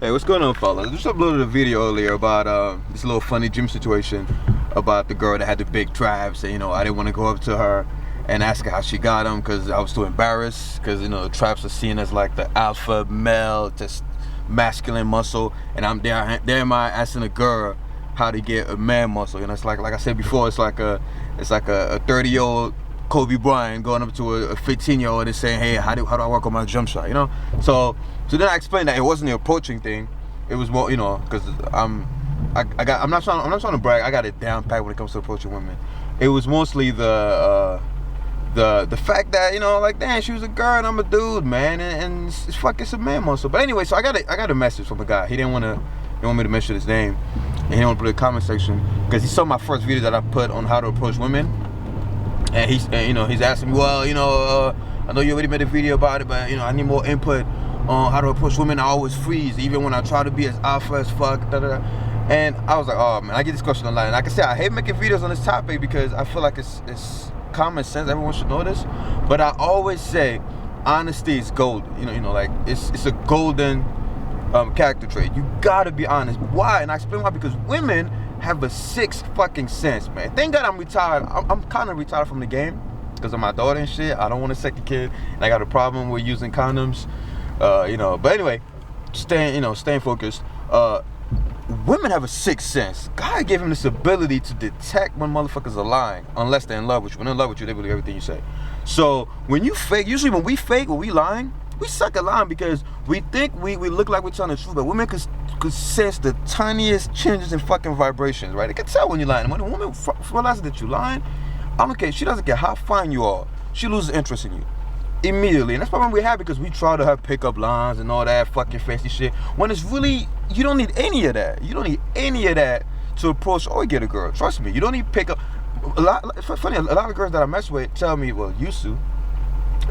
Hey, what's going on, fellas? I just uploaded a video earlier about this little funny gym situation about the girl that had the big traps. And, I didn't want to go up to her and ask her how she got them because I was too embarrassed. Because the traps are seen as like the alpha male, just masculine muscle, and I'm there am I asking a girl how to get a man muscle. It's like I said before, it's like a 30-year-old Kobe Bryant going up to a 15-year-old and saying, hey, how do I work on my jump shot? So then I explained that it wasn't the approaching thing. It was more, because I'm not trying to brag. I got it down pat when it comes to approaching women. It was mostly the fact that like, damn, she was a girl and I'm a dude, man, and it's a man muscle. But anyway, so I got a message from a guy. He didn't want me to mention his name, and he didn't want to put it in the comment section because he saw my first video that I put on how to approach women. And he's asking me, well, I know you already made a video about it, but I need more input on how to approach women. I always freeze, even when I try to be as alpha as fuck. And I was like, oh man, I get this question online. And like I said, I hate making videos on this topic because I feel like it's common sense. Everyone should know this. But I always say, honesty is gold. Like it's a golden character trait. You gotta be honest. Why? And I explain why. Because women have a sixth fucking sense, man. Thank God I'm retired. I'm kind of retired from the game because of my daughter and shit. I don't want a second kid, and I got a problem with using condoms. But anyway, staying focused. Women have a sixth sense. God gave them this ability to detect when motherfuckers are lying, unless they're in love with you. When they're in love with you, they believe everything you say. So when you fake, usually when we lying, we suck at lying because we think we look like we're telling the truth, but women could sense the tiniest changes in fucking vibrations, right? They can tell when you're lying. When a woman realizes that you're lying, I don't care. She doesn't care how fine you are. She loses interest in you immediately. And that's the problem we have because we try to have pickup lines and all that fucking fancy shit. When it's really, you don't need any of that. You don't need any of that to approach or get a girl. Trust me, you don't need pickup. A lot of girls that I mess with tell me, used to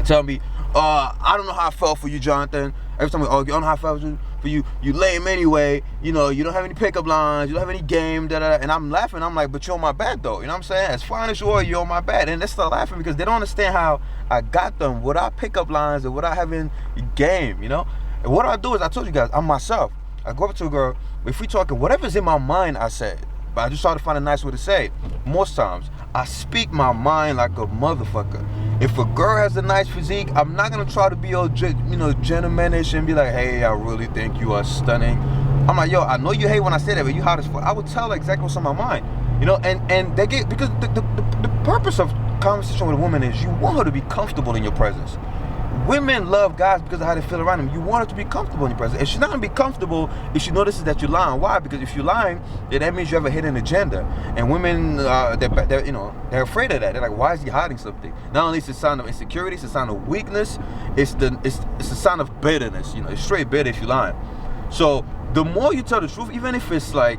tell me, I don't know how I felt for you, Jonathan. Every time we argue, I don't know how I felt for you. You lame anyway. You don't have any pickup lines. You don't have any game. And I'm laughing. I'm like, but you're on my bad though. You know what I'm saying? As fine as you are, you're on my bad. And they start laughing because they don't understand how I got them without pickup lines and without having game. And what I do is I told you guys, I'm myself. I go up to a girl. If we talking, whatever's in my mind, I say it. But I just try to find a nice way to say it. Most times, I speak my mind like a motherfucker. If a girl has a nice physique, I'm not gonna try to be all gentlemanish and be like, hey, I really think you are stunning. I'm like, yo, I know you hate when I say that, but you hot as fuck. I would tell her exactly what's on my mind. And they get, because the purpose of conversation with a woman is you want her to be comfortable in your presence. Women love guys because of how they feel around them. You want her to be comfortable in your presence. And she's not gonna be comfortable if she notices that you're lying. Why? Because if you're lying, then that means you have a hidden agenda. And women, they're afraid of that. They're like, why is he hiding something? Not only is it a sign of insecurity, it's a sign of weakness. It's a sign of bitterness. It's straight bitter if you're lying. So the more you tell the truth, even if it's like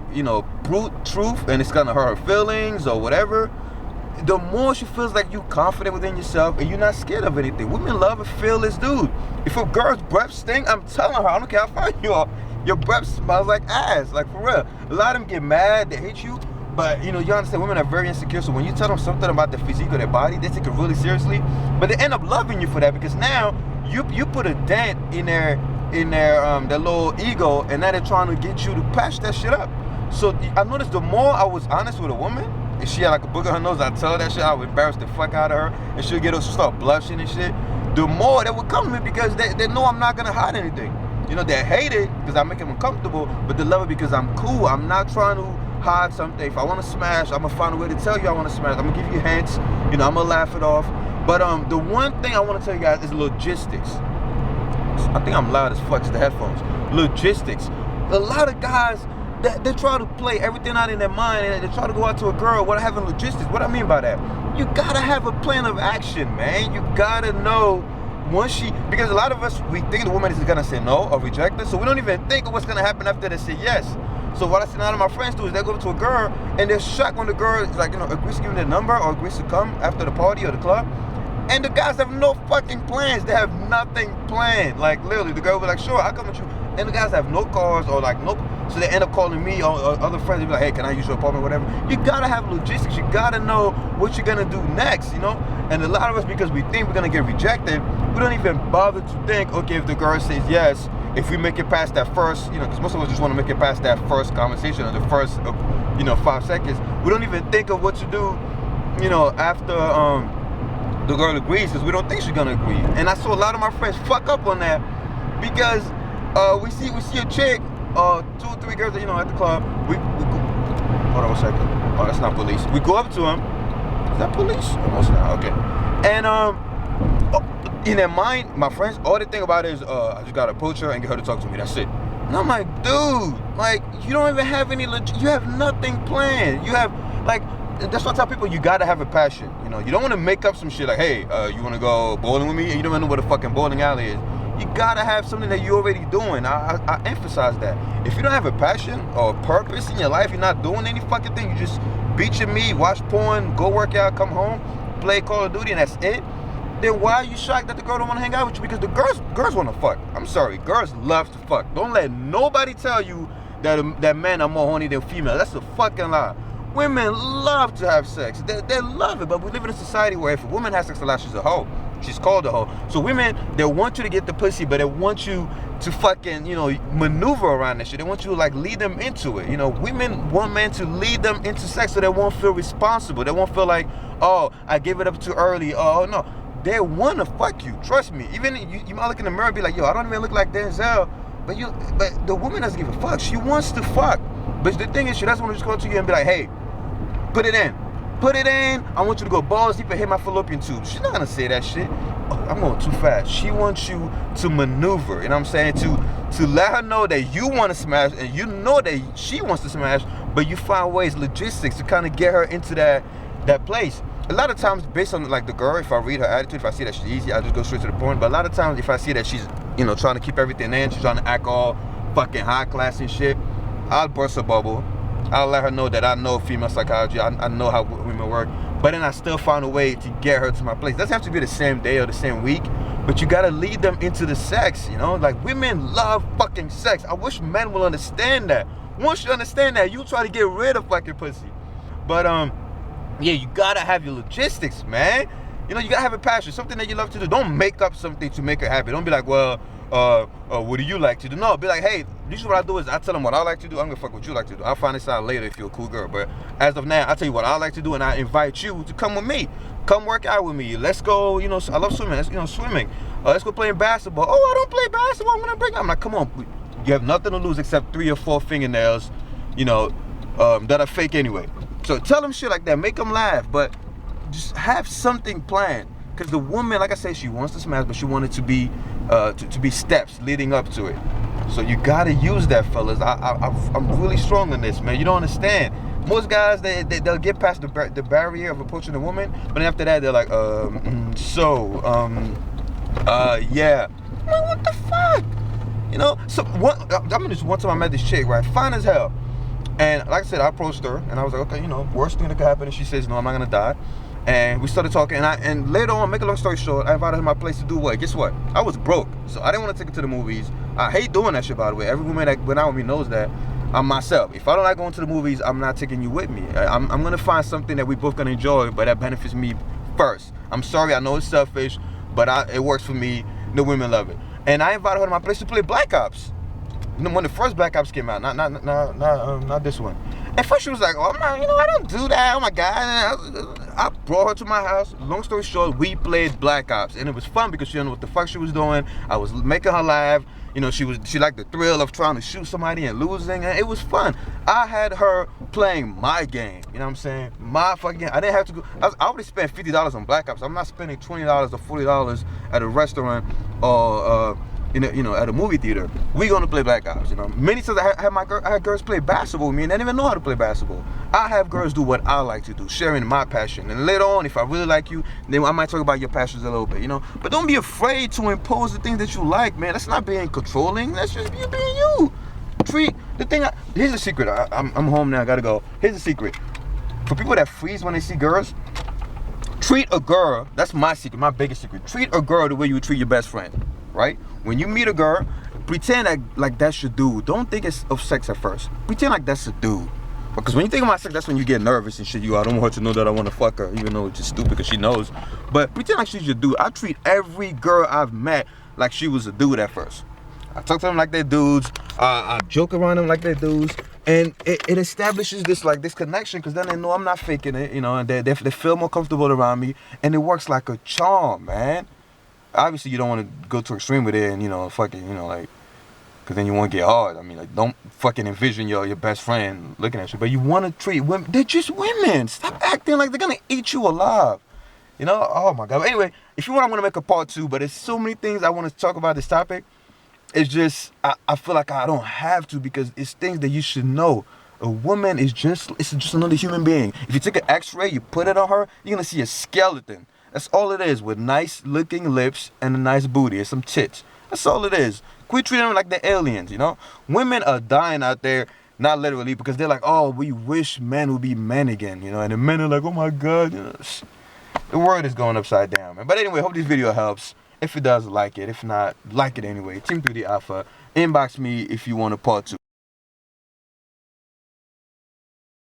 brute truth and it's gonna hurt her feelings or whatever, the more she feels like you're confident within yourself and you're not scared of anything. Women love a fearless dude. If a girl's breath stink, I'm telling her, I don't care how fine you are, your breath smells like ass, like for real. A lot of them get mad, they hate you, but you understand women are very insecure, so when you tell them something about their physique or their body, they take it really seriously, but they end up loving you for that because now you put a dent in their little ego, and now they're trying to get you to patch that shit up. So I noticed the more I was honest with a woman, if she had like a book on her nose, I'd tell her that shit, I would embarrass the fuck out of her, and she'll start blushing and shit. The more they would come to me because they know I'm not gonna hide anything. They hate it because I make them uncomfortable, but they love it because I'm cool. I'm not trying to hide something. If I want to smash, I'm gonna find a way to tell you I want to smash. I'm gonna give you hints. I'm gonna laugh it off. But the one thing I want to tell you guys is logistics. I think I'm loud as fuck. It's the headphones. Logistics. A lot of guys, they try to play everything out in their mind and they try to go out to a girl without having logistics. What I mean by that? You gotta have a plan of action, man. You gotta know because a lot of us, we think the woman is gonna say no or reject us, so we don't even think of what's gonna happen after they say yes. So what I see a lot of my friends do is they go up to a girl and they're shocked when the girl is like, agrees to give them their number or agrees to come after the party or the club. And the guys have no fucking plans. They have nothing planned. Like literally, the girl will be like, sure, I'll come with you. And the guys have no cars or like no, so they end up calling me or other friends. They be like, hey, can I use your apartment, whatever. You gotta have logistics. You gotta know what you're gonna do next, And a lot of us, because we think we're gonna get rejected, we don't even bother to think, okay, if the girl says yes, if we make it past that first, you know, because most of us just want to make it past that first conversation or the first, you know, 5 seconds. We don't even think of what to do, you know, after the girl agrees, because we don't think she's gonna agree. And I saw a lot of my friends fuck up on that because we see a chick, 2 or 3 girls, you know, at the club. We hold on 1 second. Oh, that's not police. We go up to him. Is that police? Almost not. Okay. And in their mind, my friends, all they think about is, I just gotta approach her and get her to talk to me. That's it. And I'm like, dude, like, you don't even have any you have nothing planned. You have, like, that's why I tell people, you gotta have a passion. You know, you don't want to make up some shit like, hey, you want to go bowling with me? And you don't even know what a fucking bowling alley is. You gotta have something that you're already doing. I emphasize that. If you don't have a passion or a purpose in your life, you're not doing any fucking thing. You just beat your meat, watch porn, go work out, come home, play Call of Duty, and that's it. Then why are you shocked that the girl don't want to hang out with you? Because the girls want to fuck. I'm sorry, girls love to fuck. Don't let nobody tell you that men are more horny than females. That's a fucking lie. Women love to have sex. They love it, but we live in a society where if a woman has sex a lot, she's a hoe. She's called a hoe. So women, they want you to get the pussy, but they want you to fucking, you know, maneuver around that shit. They want you to, like, lead them into it. You know, women want men to lead them into sex so they won't feel responsible. They won't feel like, oh, I gave it up too early. Oh, no. They want to fuck you. Trust me. Even you might look in the mirror and be like, yo, I don't even look like Denzel. But the woman doesn't give a fuck. She wants to fuck. But the thing is, she doesn't want to just go to you and be like, hey, put it in. Put it in. I want you to go balls deep and hit my fallopian tube. She's not gonna say that shit. Oh, I'm going too fast. She wants you to maneuver. You know what I'm saying? To let her know that you want to smash and you know that she wants to smash, but you find ways, logistics, to kind of get her into that place. A lot of times, based on, like, the girl, if I read her attitude, if I see that she's easy, I just go straight to the point. But a lot of times, if I see that she's, you know, trying to keep everything in, she's trying to act all fucking high class and shit, I'll burst a bubble. I'll let her know that I know female psychology. I know how women work. But then I still find a way to get her to my place. It doesn't have to be the same day or the same week, but you gotta lead them into the sex, you know? Like, women love fucking sex. I wish men will understand that. Once you understand that, you try to get rid of fucking pussy. But, yeah, you gotta have your logistics, man. You know, you gotta have a passion, something that you love to do. Don't make up something to make it happen. Don't be like, well, what do you like to do? No, be like, hey, usually what I do is I tell them what I like to do. I'm gonna fuck what you like to do. I'll find this out later if you're a cool girl. But as of now, I tell you what I like to do, and I invite you to come with me. Come work out with me. Let's go, you know, I love swimming. Let's, you know, swimming. Let's go playing basketball. Oh, I don't play basketball. I'm gonna bring up. I'm like, come on. You have nothing to lose except 3 or 4 fingernails, you know, that are fake anyway. So tell them shit like that. Make them laugh. But just have something planned. Because the woman, like I said, she wants to smash, but she wanted to be steps leading up to it. So you gotta use that, fellas. I'm really strong on this, man. You don't understand. Most guys, they'll get past the barrier of approaching a woman, but then after that, they're like, yeah. I'm like, what the fuck? You know? So I mean, just one time I met this chick, right? Fine as hell. And like I said, I approached her, and I was like, okay, you know, worst thing that could happen is she says, no, I'm not gonna die. And we started talking, and later on, make a long story short, I invited her to my place to do what? Guess what? I was broke, so I didn't want to take her to the movies. I hate doing that shit, by the way. Every woman that went out with me knows that. I'm myself. If I don't like going to the movies, I'm not taking you with me. I'm gonna find something that we both gonna enjoy, but that benefits me first. I'm sorry, I know it's selfish, but it works for me. The women love it. And I invited her to my place to play Black Ops. When the first Black Ops came out, not this one. At first she was like, oh, man, you know, I don't do that. Oh my God. I brought her to my house. Long story short, we played Black Ops, and it was fun because she didn't know what the fuck she was doing. I was making her laugh. You know, she liked the thrill of trying to shoot somebody and losing, and it was fun. I had her playing my game. You know what I'm saying? My fucking game. I didn't have to go. I already spent $50 on Black Ops. I'm not spending $20 or $40 at a restaurant or you know, at a movie theater. We gonna play Black Ops. You know, many times I had girls play basketball with me, and they didn't even know how to play basketball. I have girls do what I like to do, sharing my passion. And later on, if I really like you, then I might talk about your passions a little bit. You know, but don't be afraid to impose the things that you like, man. That's not being controlling. That's just you being you. Here's a secret. I'm home now. I gotta go. Here's a secret. For people that freeze when they see girls, treat a girl. That's my secret. My biggest secret. Treat a girl the way you would treat your best friend. Right? When you meet a girl, pretend like that's your dude. Don't think it's of sex at first. Pretend like that's a dude. Because when you think about sex, that's when you get nervous and shit. I don't want her to know that I want to fuck her, even though it's just stupid because she knows. But pretend like she's your dude. I treat every girl I've met like she was a dude at first. I talk to them like they're dudes. I joke around them like they're dudes. And it establishes this connection, because then they know I'm not faking it, you know, and they feel more comfortable around me, and it works like a charm, man. Obviously, you don't want to go to extreme with it and, you know, fucking, you know, like, because then you won't get hard. I mean, like, don't fucking envision your best friend looking at you. But you want to treat women. They're just women. Stop acting like they're going to eat you alive. You know? Oh, my God. But anyway, if you want, I'm going to make a part 2. But there's so many things I want to talk about this topic. It's just, I feel like I don't have to, because it's things that you should know. A woman is just another human being. If you take an x-ray, you put it on her, you're going to see a skeleton. That's all it is, with nice looking lips and a nice booty and some tits. That's all it is. Quit treating them like they're aliens, you know? Women are dying out there, not literally, because they're like, oh, we wish men would be men again, you know? And the men are like, oh my God, you know? The world is going upside down, man. But anyway, hope this video helps. If it does, like it. If not, like it anyway. Team3DAlpha. Inbox me if you want a part 2.